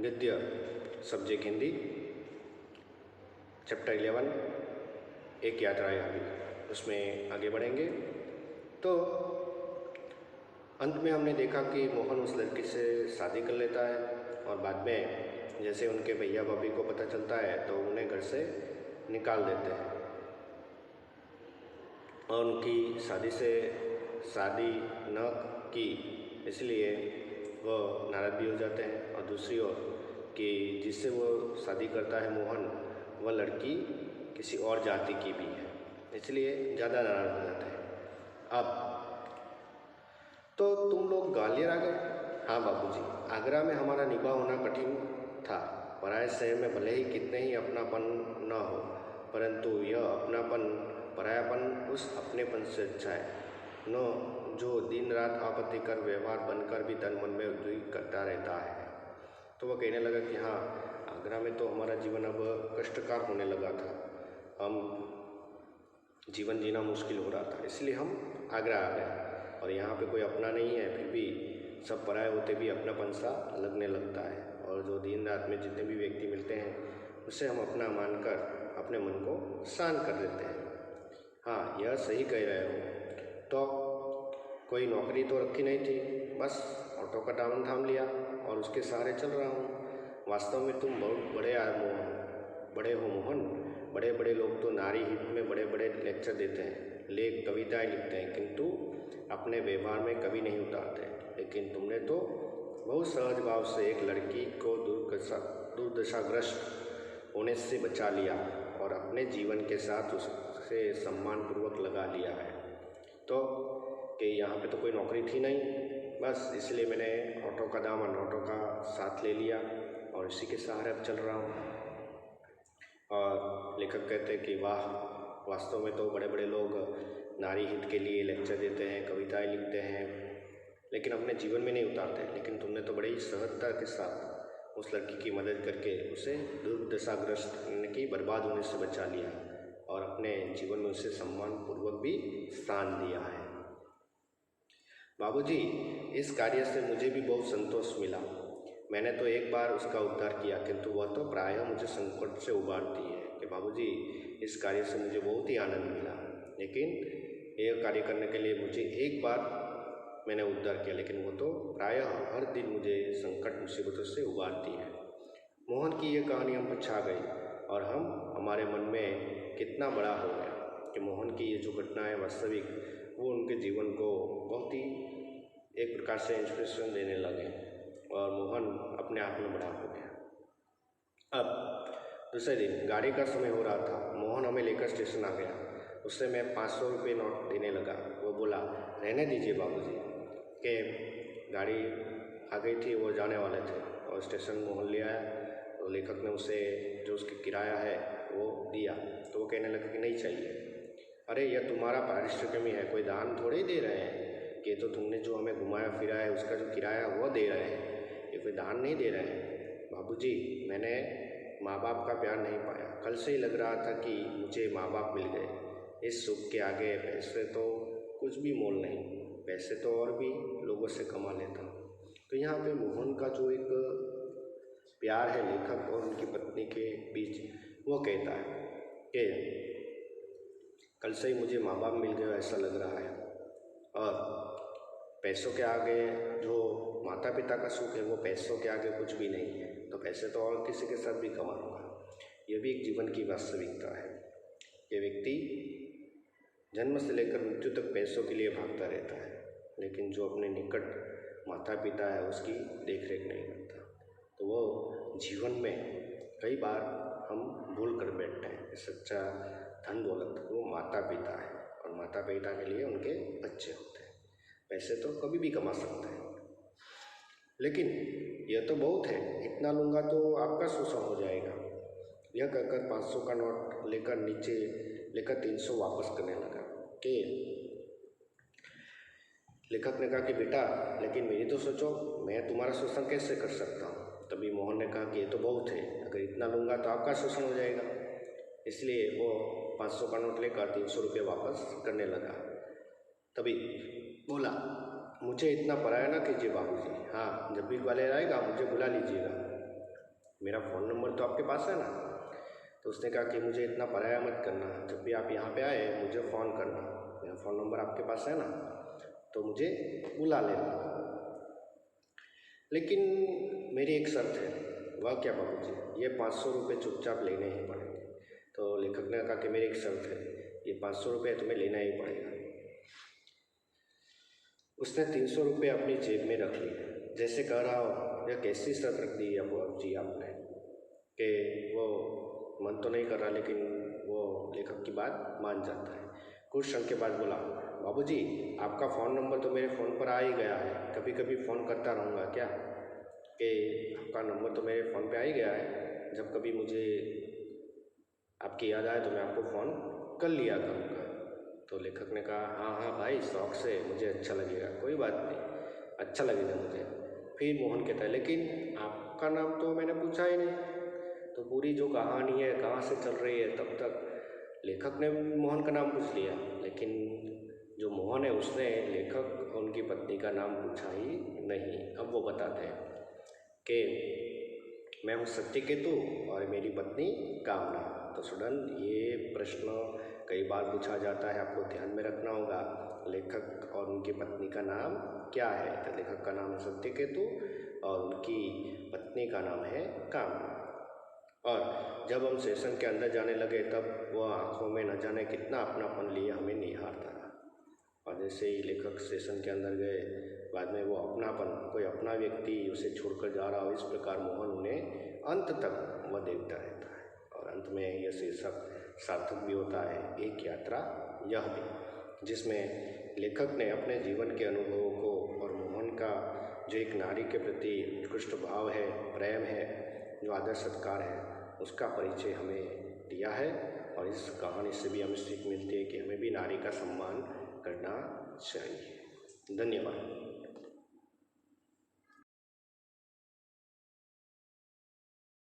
गद्य subject Hindi chapter 11 एक यात्रा है अभी, उसमें आगे बढ़ेंगे। तो अंत में हमने देखा कि मोहन उस लड़की से शादी कर लेता है और बाद में जैसे उनके भैया भाभी को पता चलता है तो उन्हें घर से निकाल देते हैं और उनकी शादी न की, इसलिए वो नाराज़ भी हो जाते हैं। और दूसरी ओर कि जिससे वो शादी करता है मोहन, वह लड़की किसी और जाति की भी है, इसलिए ज़्यादा नाराज़ हो जाते हैं। अब तो तुम लोग ग्वालियर आ गए? हाँ बाबूजी, आगरा में हमारा निभा होना कठिन था। पराए शहर में भले ही कितने ही अपनापन न हो, परंतु यह अपनापन परायापन उस अपनेपन से अच्छा है न जो दिन रात आपत्तिकर व्यवहार बनकर भी तन मन में उद्वेग करता रहता है। तो वह कहने लगा कि हाँ, आगरा में तो हमारा जीवन अब कष्टकार होने लगा था, हम जीवन जीना मुश्किल हो रहा था, इसलिए हम आगरा आ गए। और यहाँ पे कोई अपना नहीं है, फिर भी सब पराये होते भी अपनापन सा लगने लगता है। और जो दिन रात में जितने भी व्यक्ति मिलते हैं उसे हम अपना मानकर अपने मन को शांत कर देते हैं। हाँ, यह सही कह रहे हो। तो कोई नौकरी तो रखी नहीं थी, बस ऑटो का दामन थाम लिया और उसके सहारे चल रहा हूँ। वास्तव में तुम बहुत बड़े हो मोहन। बड़े बड़े लोग तो नारी हित में बड़े बड़े लेक्चर देते हैं, लेख कविताएं लिखते हैं, किंतु अपने व्यवहार में कभी नहीं उतारते। लेकिन तुमने तो बहुत सहज भाव से एक लड़की को दुर्दशाग्रस्त होने से बचा लिया और अपने जीवन के साथ उसे सम्मानपूर्वक लगा लिया है। तो कि यहाँ पे तो कोई नौकरी थी नहीं, बस इसलिए मैंने ऑटो का साथ ले लिया और इसी के सहारे अब चल रहा हूँ। और लेखक कहते हैं कि वाह, वास्तव में तो बड़े बड़े लोग नारी हित के लिए लेक्चर देते हैं, कविताएं लिखते हैं, लेकिन अपने जीवन में नहीं उतारते। लेकिन तुमने तो बड़ी सहजता के साथ उस लड़की की मदद करके उसे दुर्दशाग्रस्त यानी कि बर्बाद होने से बचा लिया और अपने जीवन में उसे सम्मानपूर्वक भी स्थान दिया है। बाबूजी, इस कार्य से मुझे भी बहुत संतोष मिला। मैंने तो एक बार उसका उद्धार किया, किंतु वह तो प्रायः मुझे संकट से उबारती है। कि बाबूजी, इस कार्य से मुझे बहुत ही आनंद मिला, लेकिन यह कार्य करने के लिए मुझे एक बार मैंने उद्धार किया, लेकिन वो तो प्रायः हर दिन मुझे संकट मुसीबतों से उबारती है। मोहन की यह कहानी हम पर छा गई और हमारे मन में कितना बड़ा हो गया कि मोहन की ये जो घटना है वास्तविक, वो उनके जीवन को बहुत ही एक प्रकार से इंस्पिरेशन देने लगे और मोहन अपने आप में बड़ा हो गया। अब दूसरे दिन गाड़ी का समय हो रहा था, मोहन हमें लेकर स्टेशन आ गया। उससे मैं 500 रुपये नोट देने लगा। वो बोला, रहने दीजिए बाबूजी, के गाड़ी आ गई थी, वो जाने वाले थे और स्टेशन मोहन ले आया। तो लेखक ने उसे जो उसकी किराया है वो दिया, तो वो कहने लगा कि नहीं चाहिए। अरे, यह तुम्हारा पारिश्रमिक है, कोई दान थोड़े ही दे रहे हैं, कि तो तुमने जो हमें घुमाया फिराया है उसका जो किराया वो दे रहे हैं, ये कोई दान नहीं दे रहे हैं। बाबूजी, मैंने माँ बाप का प्यार नहीं पाया। कल से ही लग रहा था कि मुझे माँ बाप मिल गए। इस सुख के आगे पैसे तो कुछ भी मोल नहीं, पैसे तो और भी लोगों से कमा लेता हूँ। तो यहाँ पे मोहन का जो एक प्यार है लेखक और उनकी पत्नी के बीच, वो कहता है कि कल से ही मुझे माँ बाप मिल गए ऐसा लग रहा है, और पैसों के आगे जो माता पिता का सुख है वो पैसों के आगे कुछ भी नहीं है। तो पैसे तो और किसी के साथ भी कमाऊंगा। यह भी एक जीवन की वास्तविकता है। ये व्यक्ति जन्म से लेकर मृत्यु तक पैसों के लिए भागता रहता है, लेकिन जो अपने निकट माता पिता है उसकी देख रेख नहीं करता। तो वो जीवन में कई बार हम भूल कर बैठते हैं कि सच्चा धन दौलत वो माता पिता है, और माता पिता के लिए उनके बच्चे होते हैं। पैसे तो कभी भी कमा सकते हैं, लेकिन यह तो बहुत है, इतना लूँगा तो आपका शोषण हो जाएगा। यह कहकर 500 का नोट लेकर 300 वापस करने लगा। कि लेखक ने कहा कि बेटा, लेकिन मेरी तो सोचो, मैं तुम्हारा शोषण कैसे कर सकता हूँ। तभी मोहन ने कहा कि ये तो बहुत है, अगर इतना लूँगा तो आपका शोषण हो जाएगा। इसलिए वो 500 का नोट लेकर 300 रुपये वापस करने लगा। तभी बोला, मुझे इतना पराया ना कीजिए बाबूजी। हाँ, जब भी ग्वालियर आएगा मुझे बुला लीजिएगा, मेरा फ़ोन नंबर तो आपके पास है ना। तो उसने कहा कि मुझे इतना पराया मत करना, जब भी आप यहाँ पे आए मुझे फ़ोन करना, मेरा फ़ोन नंबर आपके पास है ना, तो मुझे बुला लेना। लेकिन मेरी एक शर्त है। वह क्या बाबूजी? ये 500 रुपये चुपचाप लेने ही पड़ेंगे। तो लेखक ने कहा कि मेरी एक शर्त है, ये 500 रुपये तुम्हें लेना ही पड़ेगा। उसने 300 रुपये अपनी जेब में रख लिए, जैसे कह रहा हो यह कैसी शर्त रख दी है बाबूजी आपने, कि वो मन तो नहीं कर रहा लेकिन वो लेखक की बात मान जाता है। कुछ क्षण के बाद बोला, बाबूजी आपका फ़ोन नंबर तो मेरे फ़ोन पर आ ही गया है, कभी कभी फ़ोन करता रहूँगा क्या? कि आपका नंबर तो मेरे फ़ोन पे आ ही गया है, जब कभी मुझे आपकी याद आए तो मैं आपको फ़ोन कर लिया करूँगा। तो लेखक ने कहा, हाँ हाँ भाई, शौक़ से, मुझे अच्छा लगेगा, कोई बात नहीं, अच्छा लगेगा मुझे। फिर मोहन कहता है, लेकिन आपका नाम तो मैंने पूछा ही नहीं। तो पूरी जो कहानी है कहाँ से चल रही है, तब तक लेखक ने मोहन का नाम पूछ लिया, लेकिन जो मोहन है उसने लेखक और उनकी पत्नी का नाम पूछा ही नहीं। अब वो बताते हैं कि मैं हूँ सत्यकेतु और मेरी पत्नी कामना। तो स्टूडेंट, ये प्रश्न कई बार पूछा जाता है, आपको ध्यान में रखना होगा। लेखक और उनकी पत्नी का नाम क्या है? तो लेखक का नाम है सत्यकेतु और उनकी पत्नी का नाम है कामना। और जब हम सेशन के अंदर जाने लगे तब वह आँखों में न जाने कितना अपनापन लिए हमें निहारता रहा। और जैसे ही लेखक सेशन के अंदर गए, बाद में वो अपनापन, कोई अपना व्यक्ति उसे छोड़कर जा रहा हो, इस प्रकार मोहन उन्हें अंत तक वह देखता रहता है। और अंत में यह शीर्षक सार्थक भी होता है, एक यात्रा यह भी, जिसमें लेखक ने अपने जीवन के अनुभवों को और मोहन का जो एक नारी के प्रति उत्कृष्ट भाव है, प्रेम है, जो आदर सत्कार है, उसका परिचय हमें दिया है। और इस कहानी से भी हमें सीख मिलती है कि हमें भी नारी का सम्मान करना चाहिए। धन्यवाद।